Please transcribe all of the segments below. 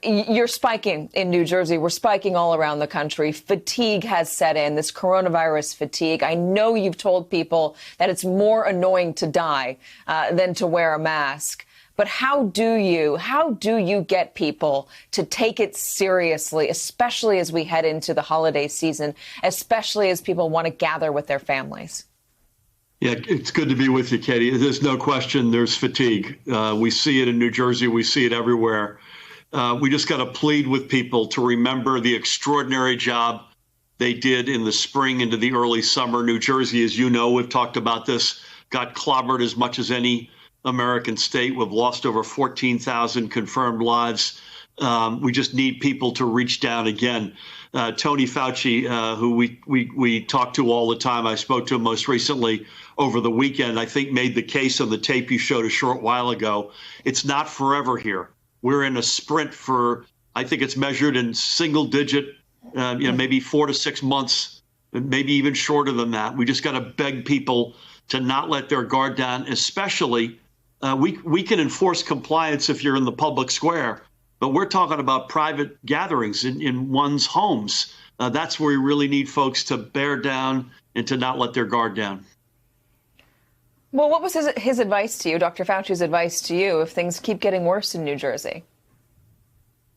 You're spiking in New Jersey. We're spiking all around the country. Fatigue has set in, this coronavirus fatigue. I know you've told people that it's more annoying to die than to wear a mask. But how do you get people to take it seriously, especially as we head into the holiday season, especially as people want to gather with their families? Yeah, it's good to be with you, Katie. There's no question there's fatigue. We see it in New Jersey. We see it everywhere. We just got to plead with people to remember the extraordinary job they did in the spring into the early summer. New Jersey, as you know, we've talked about this, got clobbered as much as any American state. We've lost over 14,000 confirmed lives. We just need people to reach down again. Tony Fauci, who we talk to all the time, I spoke to him most recently over the weekend, I think made the case on the tape you showed a short while ago. It's not forever here. We're in a sprint for, I think it's measured in single digit, maybe 4 to 6 months, maybe even shorter than that. We just got to beg people to not let their guard down, especially we can enforce compliance if you're in the public square, but we're talking about private gatherings in one's homes. That's where we really need folks to bear down and to not let their guard down. Well, what was his advice to you, Dr. Fauci's advice to you, if things keep getting worse in New Jersey?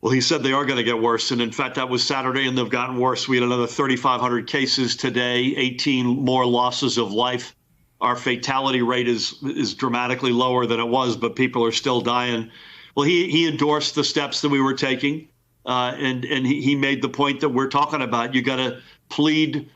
Well, he said they are going to get worse. And in fact, that was Saturday, and they've gotten worse. We had another 3,500 cases today, 18 more losses of life. Our fatality rate is dramatically lower than it was, but people are still dying. Well, he endorsed the steps that we were taking, and he made the point that we're talking about. You got to plead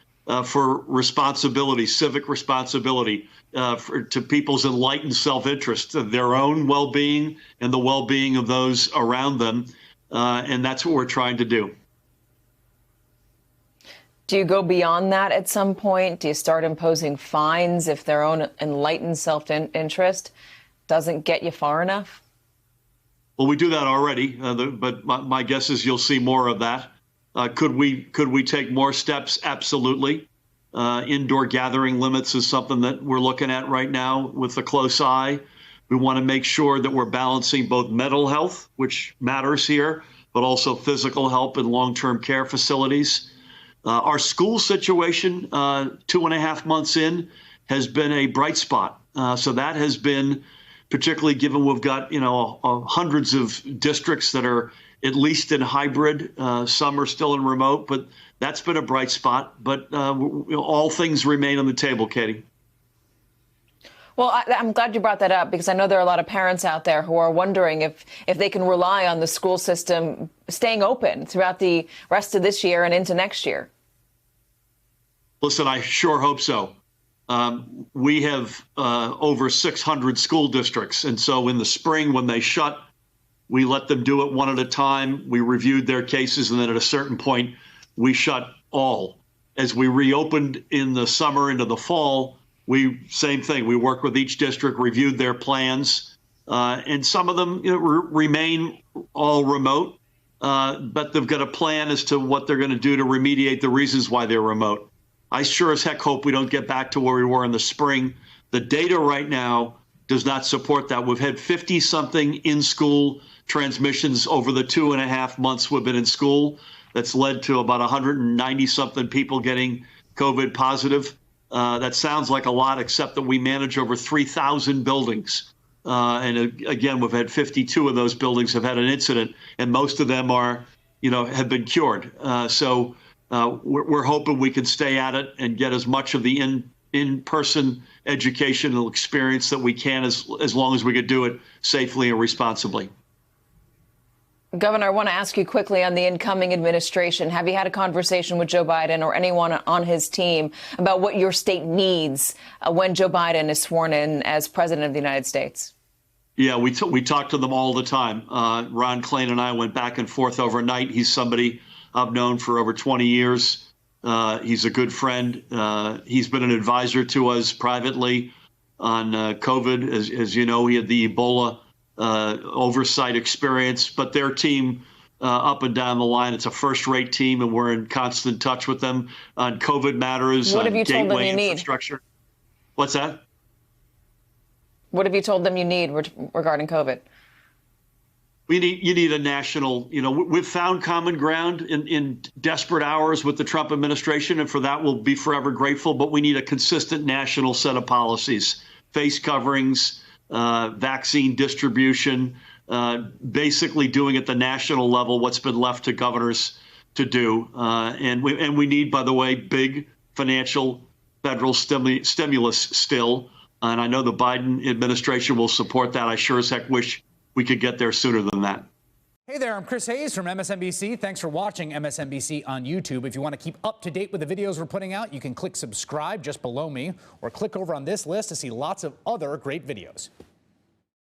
for responsibility, civic responsibility, to people's enlightened self-interest, their own well-being and the well-being of those around them. And that's what we're trying to do. Do you go beyond that at some point? Do you start imposing fines if their own enlightened self-interest doesn't get you far enough? Well, we do that already, but my guess is you'll see more of that. Could we take more steps? Absolutely. Indoor gathering limits is something that we're looking at right now with a close eye. We want to make sure that we're balancing both mental health, which matters here, but also physical health in long-term care facilities. Our school situation, 2.5 months in, has been a bright spot. So that has been, particularly given we've got, hundreds of districts that are at least in hybrid. Some are still in remote, but that's been a bright spot. But all things remain on the table, Katie. Well, I'm glad you brought that up, because I know there are a lot of parents out there who are wondering if they can rely on the school system staying open throughout the rest of this year and into next year. Listen, I sure hope so. We have over 600 school districts. And so in the spring, when they shut, we let them do it one at a time. We reviewed their cases, and then at a certain point, we shut all. As we reopened in the summer into the fall, same thing. We worked with each district, reviewed their plans, and some of them remain all remote, but they've got a plan as to what they're going to do to remediate the reasons why they're remote. I sure as heck hope we don't get back to where we were in the spring. The data right now does not support that. We've had 50-something in-school transmissions over the 2.5 months we've been in school. That's led to about 190-something people getting COVID positive. That sounds like a lot, except that we manage over 3,000 buildings. And again, we've had 52 of those buildings have had an incident, and most of them have been cured. So we're hoping we can stay at it and get as much of the in-person educational experience that we can, as long as we could do it safely and responsibly. Governor, I want to ask you quickly on the incoming administration. Have you had a conversation with Joe Biden or anyone on his team about what your state needs when Joe Biden is sworn in as president of the United States? Yeah, we talk to them all the time. Ron Klain and I went back and forth overnight. He's somebody I've known for over 20 years. He's a good friend. He's been an advisor to us privately on COVID. As you know, he had the Ebola oversight experience, but their team up and down the line, it's a first-rate team, and we're in constant touch with them on COVID matters. What have you told them you infrastructure. Need? What's that? What have you told them you need regarding COVID? you need a national, we've found common ground in desperate hours with the Trump administration, and for that we'll be forever grateful. But we need a consistent national set of policies, face coverings, vaccine distribution, basically doing at the national level what's been left to governors to do. And we need, by the way, big financial federal stimulus still. And I know the Biden administration will support that. I sure as heck wish we could get there sooner than that. Hey there, I'm Chris Hayes from MSNBC. Thanks for watching MSNBC on YouTube. If you want to keep up to date with the videos we're putting out, you can click subscribe just below me or click over on this list to see lots of other great videos.